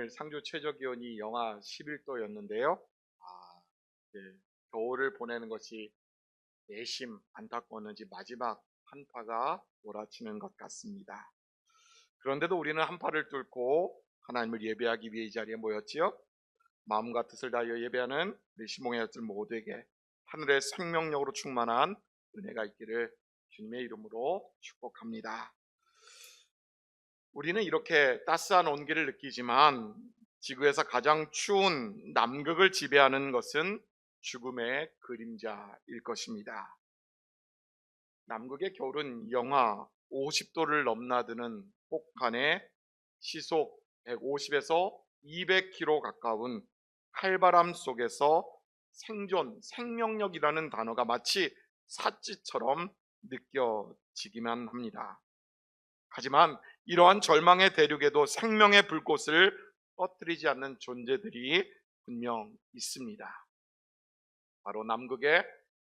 오늘 상주 최저기온이 영하 11도였는데요. 겨울을 보내는 것이 내심 안타까웠는지 마지막 한파가 몰아치는 것 같습니다. 그런데도 우리는 한파를 뚫고 하나님을 예배하기 위해 이 자리에 모였지요. 마음과 뜻을 다하여 예배하는 우리 시몽의 아들 모두에게 하늘의 생명력으로 충만한 은혜가 있기를 주님의 이름으로 축복합니다. 우리는 이렇게 따스한 온기를 느끼지만 지구에서 가장 추운 남극을 지배하는 것은 죽음의 그림자일 것입니다. 남극의 겨울은 영하 50도를 넘나드는 혹한의 시속 150에서 200km 가까운 칼바람 속에서 생명력이라는 단어가 마치 사치처럼 느껴지기만 합니다. 하지만 이러한 절망의 대륙에도 생명의 불꽃을 꺼뜨리지 않는 존재들이 분명 있습니다. 바로 남극의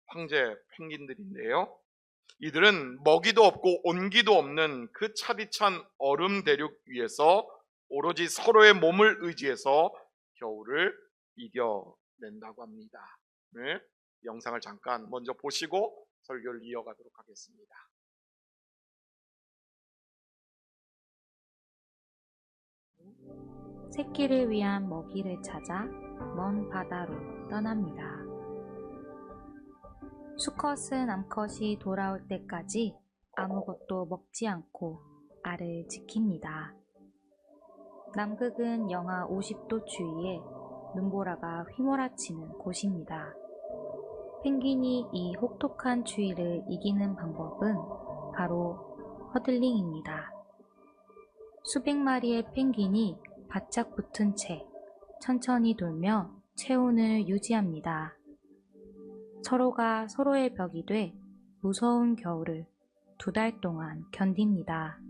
황제 펭귄들인데요. 이들은 먹이도 없고 온기도 없는 그 차디찬 얼음 대륙 위에서 오로지 서로의 몸을 의지해서 겨울을 이겨낸다고 합니다. 오늘 영상을 잠깐 먼저 보시고 설교를 이어가도록 하겠습니다. 새끼를 위한 먹이를 찾아 먼 바다로 떠납니다. 수컷은 암컷이 돌아올 때까지 아무것도 먹지 않고 알을 지킵니다. 남극은 영하 50도 추위에 눈보라가 휘몰아치는 곳입니다. 펭귄이 이 혹독한 추위를 이기는 방법은 바로 허들링입니다. 수백 마리의 펭귄이 바짝 붙은 채 천천히 돌며 체온을 유지합니다. 서로가 서로의 벽이 돼 무서운 겨울을 2달 동안 견딥니다.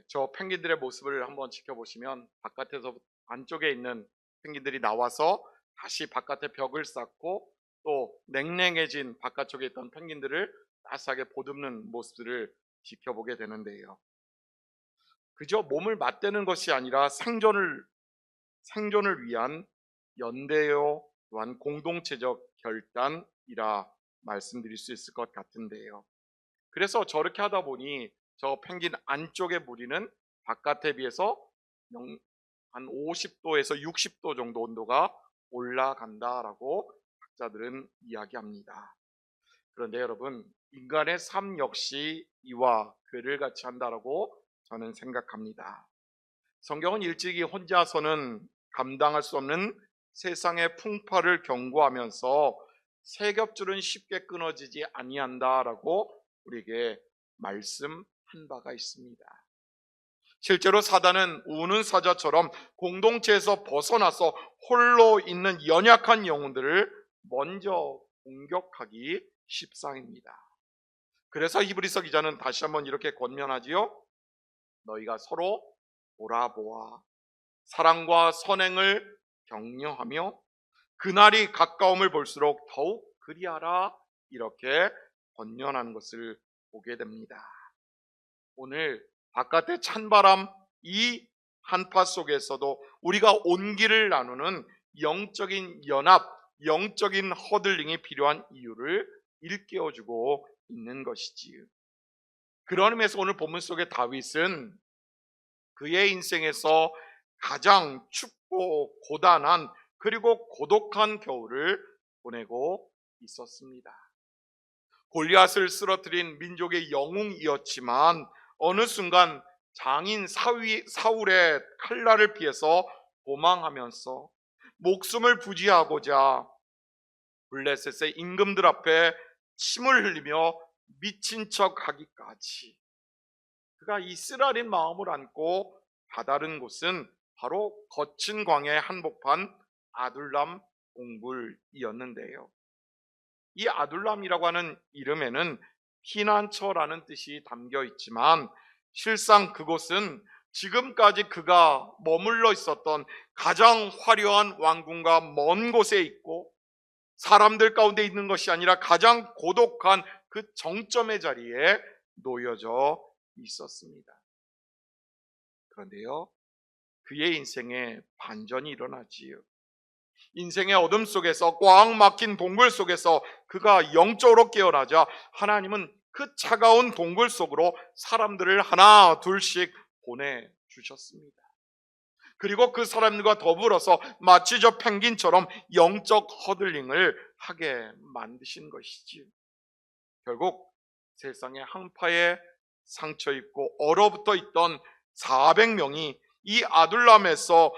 저 펭귄들의 모습을 한번 지켜보시면 바깥에서 안쪽에 있는 펭귄들이 나와서 다시 바깥에 벽을 쌓고 또 냉랭해진 바깥쪽에 있던 펭귄들을 따스하게 보듬는 모습들을 지켜보게 되는데요. 그저 몸을 맞대는 것이 아니라 생존을 위한 연대요 또한 공동체적 결단이라 말씀드릴 수 있을 것 같은데요. 그래서 저렇게 하다 보니 저 펭귄 안쪽의 무리는 바깥에 비해서 한 50도에서 60도 정도 온도가 올라간다라고 학자들은 이야기합니다. 그런데 여러분, 인간의 삶 역시 이와 괴를 같이 한다라고 저는 생각합니다. 성경은 일찍이 혼자서는 감당할 수 없는 세상의 풍파를 경고하면서 세 겹줄은 쉽게 끊어지지 아니한다라고 우리에게 말씀한 바가 있습니다. 실제로 사단은 우는 사자처럼 공동체에서 벗어나서 홀로 있는 연약한 영혼들을 먼저 공격하기 십상입니다. 그래서 히브리서 기자는 다시 한번 이렇게 권면하지요. 너희가 서로 돌아보아 사랑과 선행을 격려하며 그날이 가까움을 볼수록 더욱 그리하라, 이렇게 권면하는 것을 보게 됩니다. 오늘 바깥의 찬바람, 이 한파 속에서도 우리가 온기를 나누는 영적인 연합, 영적인 허들링이 필요한 이유를 일깨워주고 있는 것이지요. 그런 의미에서 오늘 본문 속의 다윗은 그의 인생에서 가장 춥고 고단한 그리고 고독한 겨울을 보내고 있었습니다. 골리앗을 쓰러뜨린 민족의 영웅이었지만 어느 순간 장인 사울의 칼날을 피해서 도망하면서 목숨을 부지하고자 블레셋의 임금들 앞에 침을 흘리며 미친 척 하기까지 그가 이 쓰라린 마음을 안고 다다른 곳은 바로 거친 광야의 한복판 아둘람 동굴이었는데요. 이 아둘람이라고 하는 이름에는 피난처라는 뜻이 담겨 있지만 실상 그곳은 지금까지 그가 머물러 있었던 가장 화려한 왕궁과 먼 곳에 있고 사람들 가운데 있는 것이 아니라 가장 고독한 그 정점의 자리에 놓여져 있었습니다. 그런데요, 그의 인생에 반전이 일어나지요. 인생의 어둠 속에서 꽉 막힌 동굴 속에서 그가 영적으로 깨어나자 하나님은 그 차가운 동굴 속으로 사람들을 하나 둘씩 보내주셨습니다. 그리고 그 사람들과 더불어서 마치 저 펭귄처럼 영적 허들링을 하게 만드신 것이지요. 결국 세상의 한파에 상처 입고 얼어붙어 있던 400명이 이 아둘람에서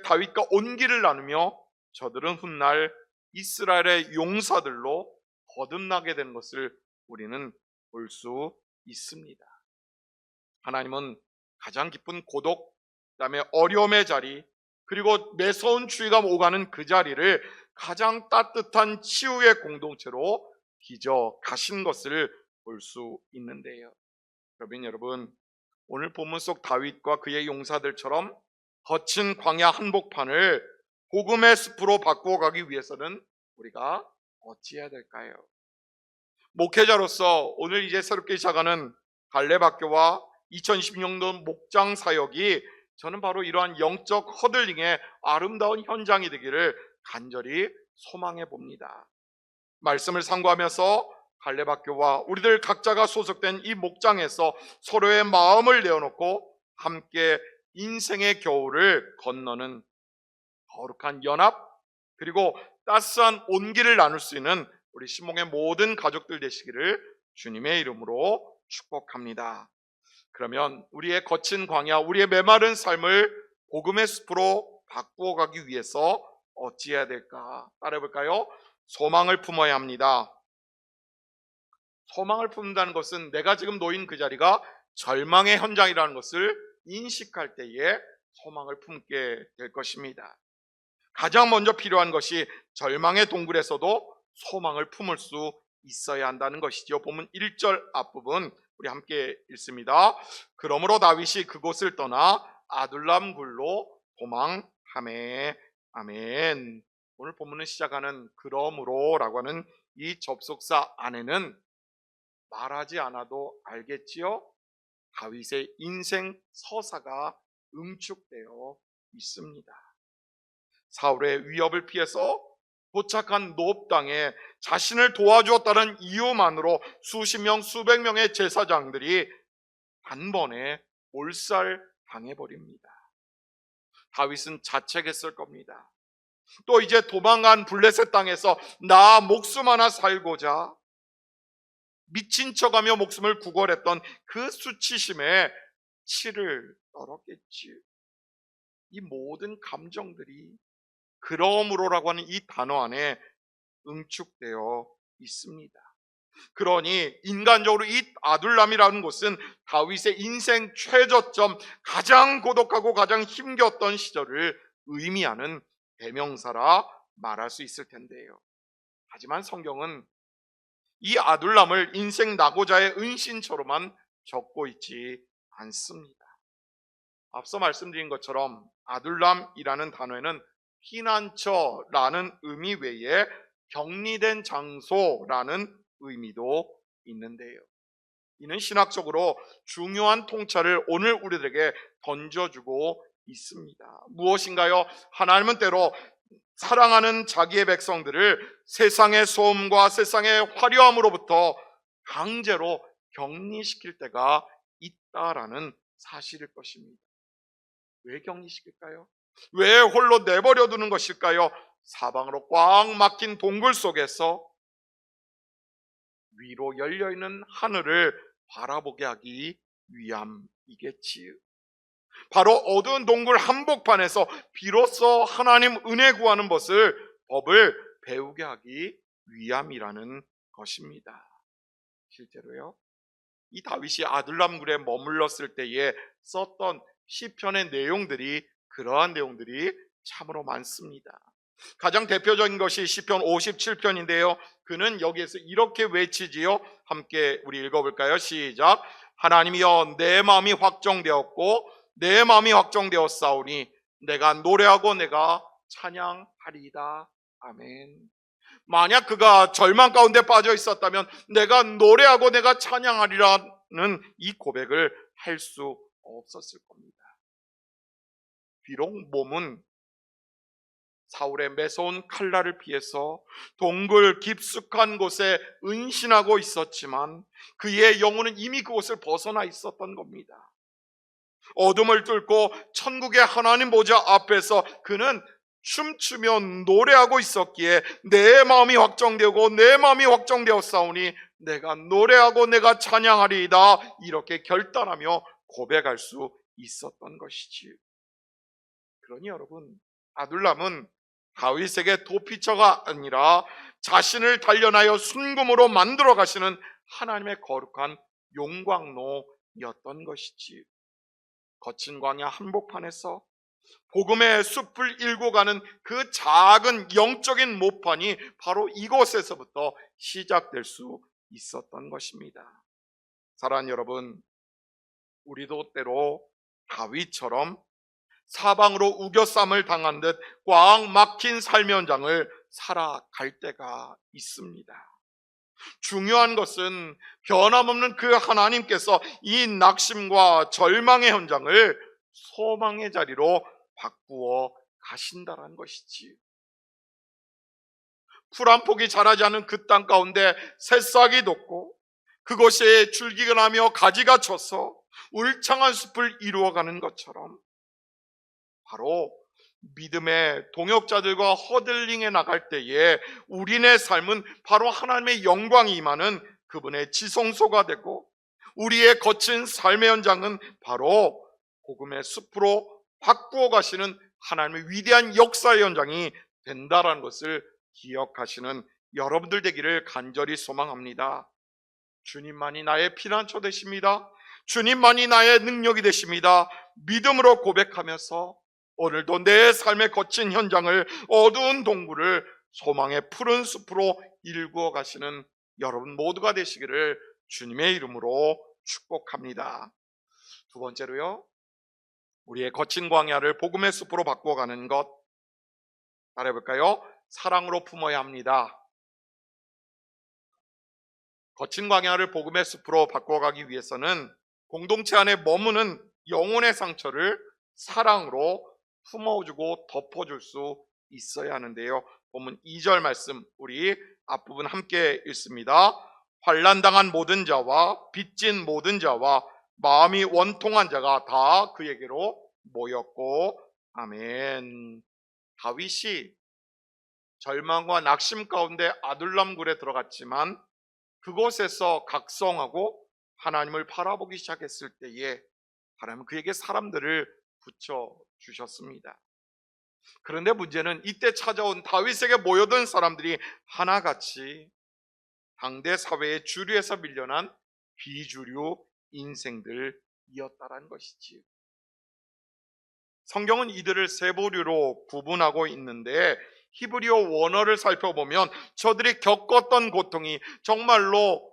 다윗과 온기를 나누며 저들은 훗날 이스라엘의 용사들로 거듭나게 된 것을 우리는 볼 수 있습니다. 하나님은 가장 깊은 고독, 그다음에 어려움의 자리, 그리고 매서운 추위가 오가는 그 자리를 가장 따뜻한 치유의 공동체로 빚어 가신 것을 볼 수 있는데요. 여러분, 오늘 본문 속 다윗과 그의 용사들처럼 거친 광야 한복판을 복음의 숲으로 바꾸어 가기 위해서는 우리가 어찌해야 될까요? 목회자로서 오늘 이제 새롭게 시작하는 갈렙학교와 2026년 목장 사역이 저는 바로 이러한 영적 허들링의 아름다운 현장이 되기를 간절히 소망해 봅니다. 말씀을 상고하면서 갈렙학교와 우리들 각자가 소속된 이 목장에서 서로의 마음을 내어놓고 함께 인생의 겨울을 건너는 거룩한 연합, 그리고 따스한 온기를 나눌 수 있는 우리 신봉의 모든 가족들 되시기를 주님의 이름으로 축복합니다. 그러면 우리의 거친 광야, 우리의 메마른 삶을 복음의 숲으로 바꾸어 가기 위해서 어찌해야 될까? 따라해 볼까요? 소망을 품어야 합니다. 소망을 품는다는 것은 내가 지금 놓인 그 자리가 절망의 현장이라는 것을 인식할 때에 소망을 품게 될 것입니다. 가장 먼저 필요한 것이 절망의 동굴에서도 소망을 품을 수 있어야 한다는 것이죠. 본문 1절 앞부분 우리 함께 읽습니다. 그러므로 다윗이 그곳을 떠나 아둘람 굴로 도망하매. 아멘. 오늘 본문을 시작하는 그러므로라고 하는 이 접속사 안에는 말하지 않아도 알겠지요? 다윗의 인생 서사가 응축되어 있습니다. 사울의 위협을 피해서 도착한 노업 땅에 자신을 도와주었다는 이유만으로 수십 명, 수백 명의 제사장들이 단번에 몰살당해버립니다. 다윗은 자책했을 겁니다. 또 이제 도망간 블레셋 땅에서 나 목숨 하나 살고자 미친 척하며 목숨을 구걸했던 그 수치심에 치를 떨었겠지. 이 모든 감정들이 그러므로라고 하는 이 단어 안에 응축되어 있습니다. 그러니 인간적으로 이 아둘람이라는 곳은 다윗의 인생 최저점, 가장 고독하고 가장 힘겼던 시절을 의미하는 대명사라 말할 수 있을 텐데요. 하지만 성경은 이 아둘람을 인생 낙오자의 은신처로만 적고 있지 않습니다. 앞서 말씀드린 것처럼 아둘람이라는 단어에는 피난처라는 의미 외에 격리된 장소라는 의미도 있는데요. 이는 신학적으로 중요한 통찰을 오늘 우리들에게 던져주고 있습니다. 무엇인가요? 하나님은 때로 사랑하는 자기의 백성들을 세상의 소음과 세상의 화려함으로부터 강제로 격리시킬 때가 있다라는 사실일 것입니다. 왜 격리시킬까요? 왜 홀로 내버려 두는 것일까요? 사방으로 꽉 막힌 동굴 속에서 위로 열려있는 하늘을 바라보게 하기 위함이겠지요. 바로 어두운 동굴 한복판에서 비로소 하나님 은혜 구하는 법을 배우게 하기 위함이라는 것입니다. 실제로요, 이 다윗이 아둘람 굴에 머물렀을 때에 썼던 시편의 내용들이 그러한 내용들이 참으로 많습니다. 가장 대표적인 것이 시편 57편인데요. 그는 여기에서 이렇게 외치지요. 함께 우리 읽어볼까요? 시작. 하나님이여 내 마음이 확정되었고 내 마음이 확정되었사오니 내가 노래하고 내가 찬양하리이다. 아멘. 만약 그가 절망 가운데 빠져 있었다면 내가 노래하고 내가 찬양하리라는 이 고백을 할 수 없었을 겁니다. 비록 몸은 사울의 매서운 칼날을 피해서 동굴 깊숙한 곳에 은신하고 있었지만 그의 영혼은 이미 그곳을 벗어나 있었던 겁니다. 어둠을 뚫고 천국의 하나님 보좌 앞에서 그는 춤추며 노래하고 있었기에 내 마음이 확정되고 내 마음이 확정되었사오니 내가 노래하고 내가 찬양하리이다, 이렇게 결단하며 고백할 수 있었던 것이지. 그러니 여러분, 아둘람은 다윗에게 도피처가 아니라 자신을 단련하여 순금으로 만들어 가시는 하나님의 거룩한 용광로였던 것이지. 거친 광야 한복판에서 복음의 숲을 일고 가는 그 작은 영적인 모판이 바로 이곳에서부터 시작될 수 있었던 것입니다. 사랑하는 여러분, 우리도 때로 다윗처럼 사방으로 우겨쌈을 당한 듯 꽉 막힌 삶의 현장을 살아갈 때가 있습니다. 중요한 것은 변함없는 그 하나님께서 이 낙심과 절망의 현장을 소망의 자리로 바꾸어 가신다는 것이지. 풀 한 폭이 자라지 않은 그 땅 가운데 새싹이 돋고 그곳에 줄기가 나며 가지가 져서 울창한 숲을 이루어가는 것처럼 바로 믿음의 동역자들과 허들링해 나갈 때에 우리네 삶은 바로 하나님의 영광이 임하는 그분의 지성소가 되고 우리의 거친 삶의 현장은 바로 복음의 숲으로 바꾸어 가시는 하나님의 위대한 역사의 현장이 된다라는 것을 기억하시는 여러분들 되기를 간절히 소망합니다. 주님만이 나의 피난처 되십니다. 주님만이 나의 능력이 되십니다. 믿음으로 고백하면서 오늘도 내 삶의 거친 현장을, 어두운 동굴을 소망의 푸른 숲으로 일구어 가시는 여러분 모두가 되시기를 주님의 이름으로 축복합니다. 두 번째로요, 우리의 거친 광야를 복음의 숲으로 바꾸어가는 것, 따라해볼까요? 사랑으로 품어야 합니다. 거친 광야를 복음의 숲으로 바꾸어가기 위해서는 공동체 안에 머무는 영혼의 상처를 사랑으로 품어주고 덮어줄 수 있어야 하는데요. 본문 2절 말씀 우리 앞부분 함께 읽습니다. 환난당한 모든 자와 빚진 모든 자와 마음이 원통한 자가 다 그에게로 모였고, 아멘. 다윗이 절망과 낙심 가운데 아둘람 굴에 들어갔지만 그곳에서 각성하고 하나님을 바라보기 시작했을 때에 하나님은 그에게 사람들을 붙여 주셨습니다. 그런데 문제는 이때 찾아온 다윗에게 모여든 사람들이 하나같이 당대 사회의 주류에서 밀려난 비주류 인생들이었다라는 것이지. 성경은 이들을 세 부류로 구분하고 있는데 히브리어 원어를 살펴보면 저들이 겪었던 고통이 정말로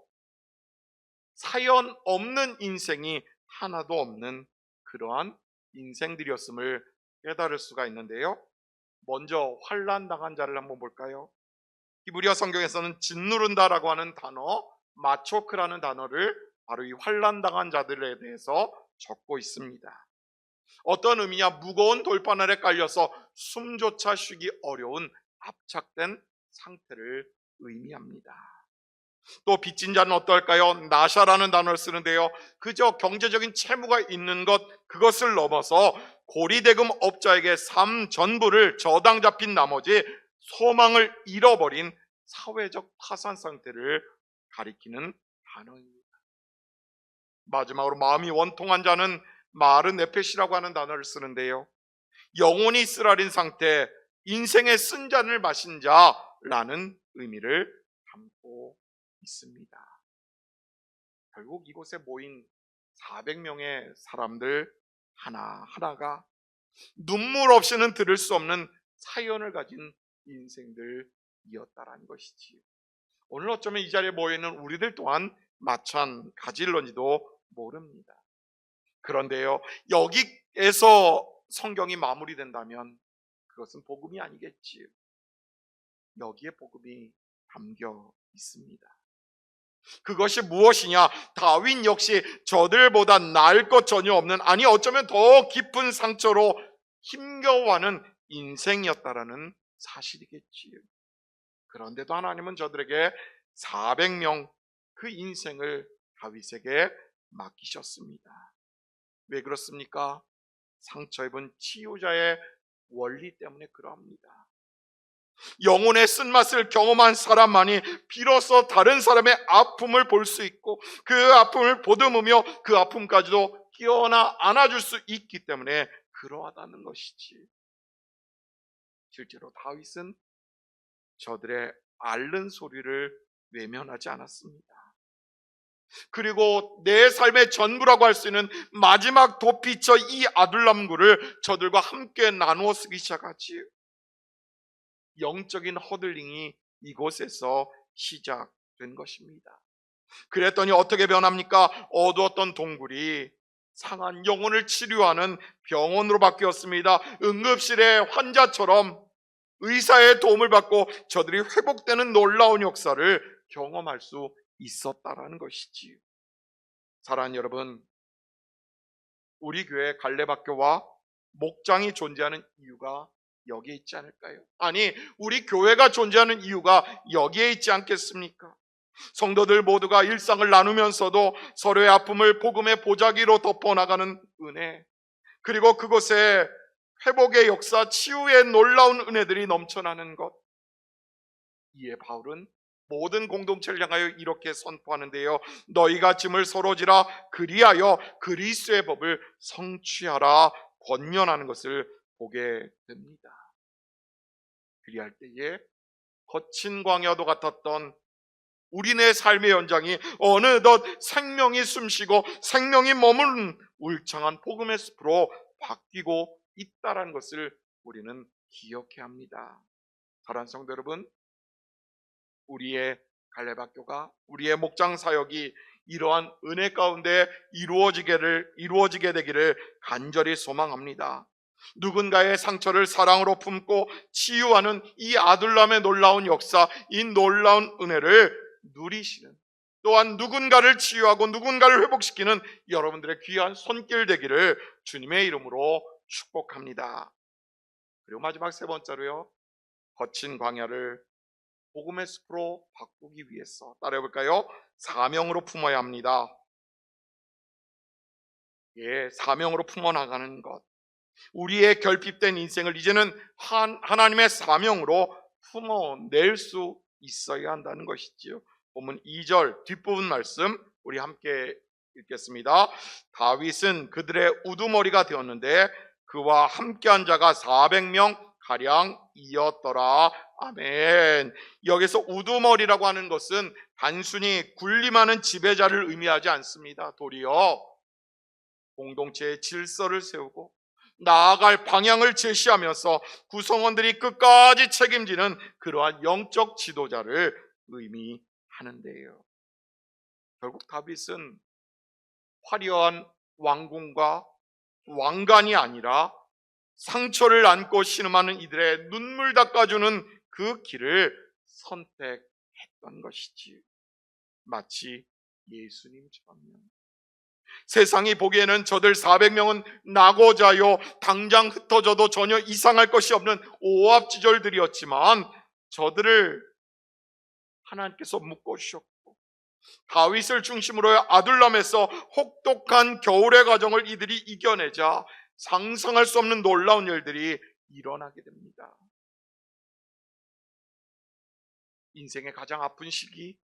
사연 없는 인생이 하나도 없는 그러한 인생들이었음을 깨달을 수가 있는데요. 먼저 환난당한 자를 한번 볼까요? 히브리어 성경에서는 짓누른다라고 하는 단어, 마초크라는 단어를 바로 이 환난당한 자들에 대해서 적고 있습니다. 어떤 의미냐? 무거운 돌판 아래 깔려서 숨조차 쉬기 어려운 압착된 상태를 의미합니다. 또 빚진 자는 어떨까요? 나샤라는 단어를 쓰는데요, 그저 경제적인 채무가 있는 것, 그것을 넘어서 고리대금 업자에게 삶 전부를 저당 잡힌 나머지 소망을 잃어버린 사회적 파산 상태를 가리키는 단어입니다. 마지막으로 마음이 원통한 자는 마른 네펫이라고 하는 단어를 쓰는데요, 영혼이 쓰라린 상태, 인생의 쓴 잔을 마신 자라는 의미를 담고 있습니다. 결국 이곳에 모인 400명의 사람들 하나하나가 눈물 없이는 들을 수 없는 사연을 가진 인생들이었다라는 것이지. 오늘 어쩌면 이 자리에 모여있는 우리들 또한 마찬가지일런지도 모릅니다. 그런데요, 여기에서 성경이 마무리된다면 그것은 복음이 아니겠지요. 여기에 복음이 담겨 있습니다. 그것이 무엇이냐? 다윗 역시 저들보다 나을 것 전혀 없는, 아니 어쩌면 더 깊은 상처로 힘겨워하는 인생이었다라는 사실이겠지요. 그런데도 하나님은 저들에게 400명 그 인생을 다윗에게 맡기셨습니다. 왜 그렇습니까? 상처 입은 치유자의 원리 때문에 그러합니다. 영혼의 쓴맛을 경험한 사람만이 비로소 다른 사람의 아픔을 볼 수 있고 그 아픔을 보듬으며 그 아픔까지도 끼어나 안아줄 수 있기 때문에 그러하다는 것이지. 실제로 다윗은 저들의 앓는 소리를 외면하지 않았습니다. 그리고 내 삶의 전부라고 할 수 있는 마지막 도피처 이 아둘람굴을 저들과 함께 나누어 쓰기 시작하지. 영적인 허들링이 이곳에서 시작된 것입니다. 그랬더니 어떻게 변합니까? 어두웠던 동굴이 상한 영혼을 치료하는 병원으로 바뀌었습니다. 응급실의 환자처럼 의사의 도움을 받고 저들이 회복되는 놀라운 역사를 경험할 수 있었다라는 것이지요. 사랑하는 여러분, 우리 교회 갈렙학교와 목장이 존재하는 이유가 여기에 있지 않을까요? 아니, 우리 교회가 존재하는 이유가 여기에 있지 않겠습니까? 성도들 모두가 일상을 나누면서도 서로의 아픔을 복음의 보자기로 덮어나가는 은혜, 그리고 그곳에 회복의 역사, 치유의 놀라운 은혜들이 넘쳐나는 것. 이에 바울은 모든 공동체를 향하여 이렇게 선포하는데요, 너희가 짐을 서로 지라 그리하여 그리스도의 법을 성취하라 권면하는 것을 보게 됩니다. 그리할 때에 거친 광야도 같았던 우리네 삶의 연장이 어느덧 생명이 숨쉬고 생명이 머무는 울창한 복음의 숲으로 바뀌고 있다는 것을 우리는 기억해야 합니다. 사랑하는 성도 여러분, 우리의 갈렙학교가, 우리의 목장 사역이 이러한 은혜 가운데 이루어지게 되기를 간절히 소망합니다. 누군가의 상처를 사랑으로 품고 치유하는 이 아둘람의 놀라운 역사, 이 놀라운 은혜를 누리시는, 또한 누군가를 치유하고 누군가를 회복시키는 여러분들의 귀한 손길 되기를 주님의 이름으로 축복합니다. 그리고 마지막 세 번째로요, 거친 광야를 복음의 숲으로 바꾸기 위해서 따라해볼까요? 사명으로 품어야 합니다. 예, 사명으로 품어나가는 것. 우리의 결핍된 인생을 이제는 하나님의 사명으로 품어낼 수 있어야 한다는 것이지요. 본문 2절 뒷부분 말씀 우리 함께 읽겠습니다. 다윗은 그들의 우두머리가 되었는데 그와 함께한 자가 400명 가량 이었더라. 아멘. 여기서 우두머리라고 하는 것은 단순히 군림하는 지배자를 의미하지 않습니다. 도리어 공동체의 질서를 세우고 나아갈 방향을 제시하면서 구성원들이 끝까지 책임지는 그러한 영적 지도자를 의미하는데요. 결국 다윗은 화려한 왕궁과 왕관이 아니라 상처를 안고 신음하는 이들의 눈물 닦아주는 그 길을 선택했던 것이지. 마치 예수님처럼요. 세상이 보기에는 저들 400명은 낙오자요, 당장 흩어져도 전혀 이상할 것이 없는 오합지졸들이었지만 저들을 하나님께서 묶어주셨고 다윗을 중심으로 아둘람에서 혹독한 겨울의 과정을 이들이 이겨내자 상상할 수 없는 놀라운 일들이 일어나게 됩니다. 인생의 가장 아픈 시기,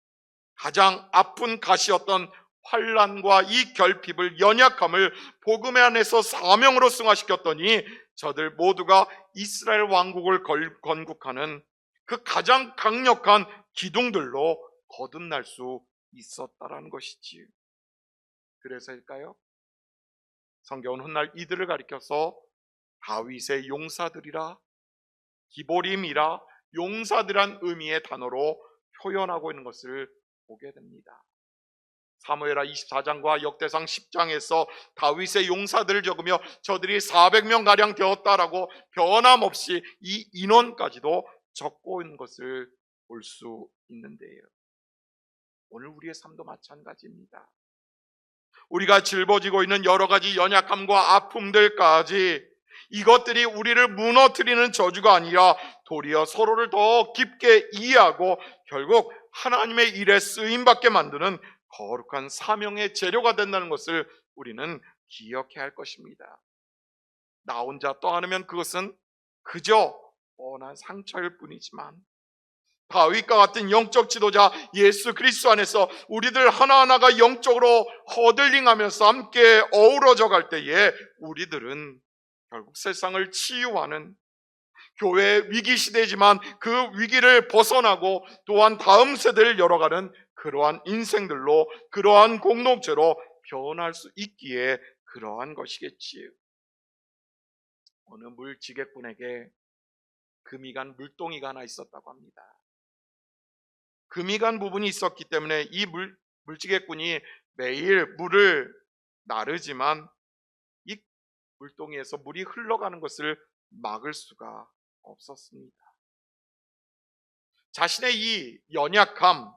가장 아픈 가시였던 환난과 이 결핍을, 연약함을 복음의 안에서 사명으로 승화시켰더니 저들 모두가 이스라엘 왕국을 건국하는 그 가장 강력한 기둥들로 거듭날 수 있었다라는 것이지. 그래서일까요? 성경은 훗날 이들을 가리켜서 다윗의 용사들이라, 기보림이라, 용사들이란 의미의 단어로 표현하고 있는 것을 보게 됩니다. 사무엘하 24장과 역대상 10장에서 다윗의 용사들을 적으며 저들이 400명가량 되었다라고 변함없이 이 인원까지도 적고 있는 것을 볼 수 있는데요. 오늘 우리의 삶도 마찬가지입니다. 우리가 짊어지고 있는 여러 가지 연약함과 아픔들까지 이것들이 우리를 무너뜨리는 저주가 아니라 도리어 서로를 더 깊게 이해하고 결국 하나님의 일에 쓰임받게 만드는 거룩한 사명의 재료가 된다는 것을 우리는 기억해야 할 것입니다. 나 혼자 떠안으면 그것은 그저 뻔한 상처일 뿐이지만 다윗과 같은 영적 지도자 예수 그리스도 안에서 우리들 하나하나가 영적으로 허들링하면서 함께 어우러져 갈 때에 우리들은 결국 세상을 치유하는 교회의 위기 시대지만 그 위기를 벗어나고 또한 다음 세대를 열어가는 그러한 인생들로, 그러한 공동체로 변할 수 있기에 그러한 것이겠지요. 어느 물지객꾼에게 금이 간 물동이가 하나 있었다고 합니다. 금이 간 부분이 있었기 때문에 이 물지객꾼이 매일 물을 나르지만 이 물동이에서 물이 흘러가는 것을 막을 수가 없었습니다. 자신의 이 연약함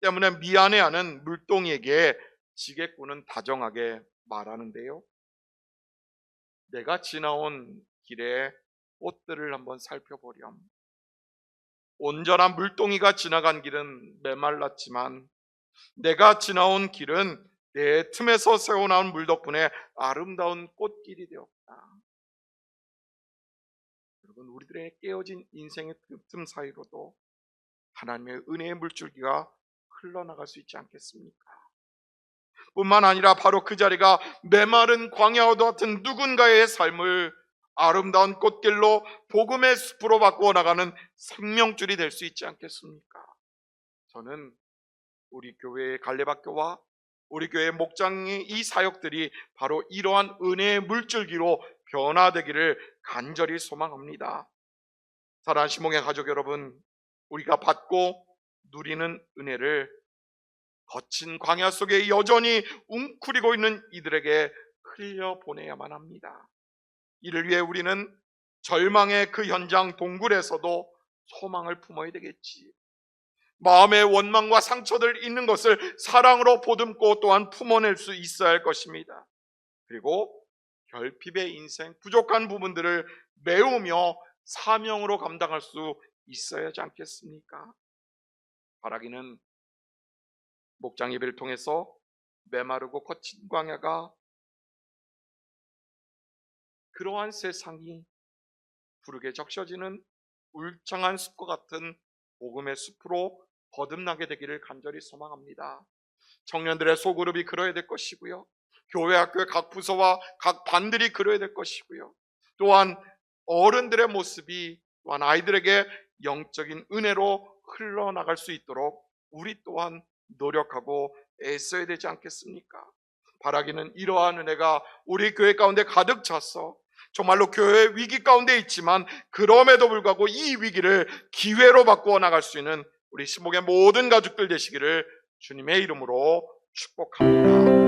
때문에 미안해하는 물동이에게 지객꾼은 다정하게 말하는데요. 내가 지나온 길에 꽃들을 한번 살펴보렴. 온전한 물동이가 지나간 길은 메말랐지만 내가 지나온 길은 내 틈에서 새어나온 물 덕분에 아름다운 꽃길이 되었다. 여러분, 우리들의 깨어진 인생의 틈 사이로도 하나님의 은혜의 물줄기가 흘러나갈 수 있지 않겠습니까? 뿐만 아니라 바로 그 자리가 메마른 광야와 같은 누군가의 삶을 아름다운 꽃길로 복음의 숲으로 바꾸어 나가는 생명줄이 될 수 있지 않겠습니까? 저는 우리 교회의 갈래박교와 우리 교회 목장의 이 사역들이 바로 이러한 은혜의 물줄기로 변화되기를 간절히 소망합니다. 사랑하는 시몽의 가족 여러분, 우리가 받고 누리는 은혜를 거친 광야 속에 여전히 웅크리고 있는 이들에게 흘려보내야만 합니다. 이를 위해 우리는 절망의 그 현장 동굴에서도 소망을 품어야 되겠지. 마음의 원망과 상처들 있는 것을 사랑으로 보듬고 또한 품어낼 수 있어야 할 것입니다. 그리고 결핍의 인생, 부족한 부분들을 메우며 사명으로 감당할 수 있어야 하지 않겠습니까? 바라기는 목장 예배를 통해서 메마르고 거친 광야가 그러한 세상이 푸르게 적셔지는 울창한 숲과 같은 복음의 숲으로 거듭나게 되기를 간절히 소망합니다. 청년들의 소그룹이 그러야 될 것이고요. 교회 학교의 각 부서와 각 반들이 그러야 될 것이고요. 또한 어른들의 모습이 또한 아이들에게 영적인 은혜로 흘러나갈 수 있도록 우리 또한 노력하고 애써야 되지 않겠습니까? 바라기는 이러한 은혜가 우리 교회 가운데 가득 차서 정말로 교회 위기 가운데 있지만 그럼에도 불구하고 이 위기를 기회로 바꾸어 나갈 수 있는 우리 신목의 모든 가족들 되시기를 주님의 이름으로 축복합니다.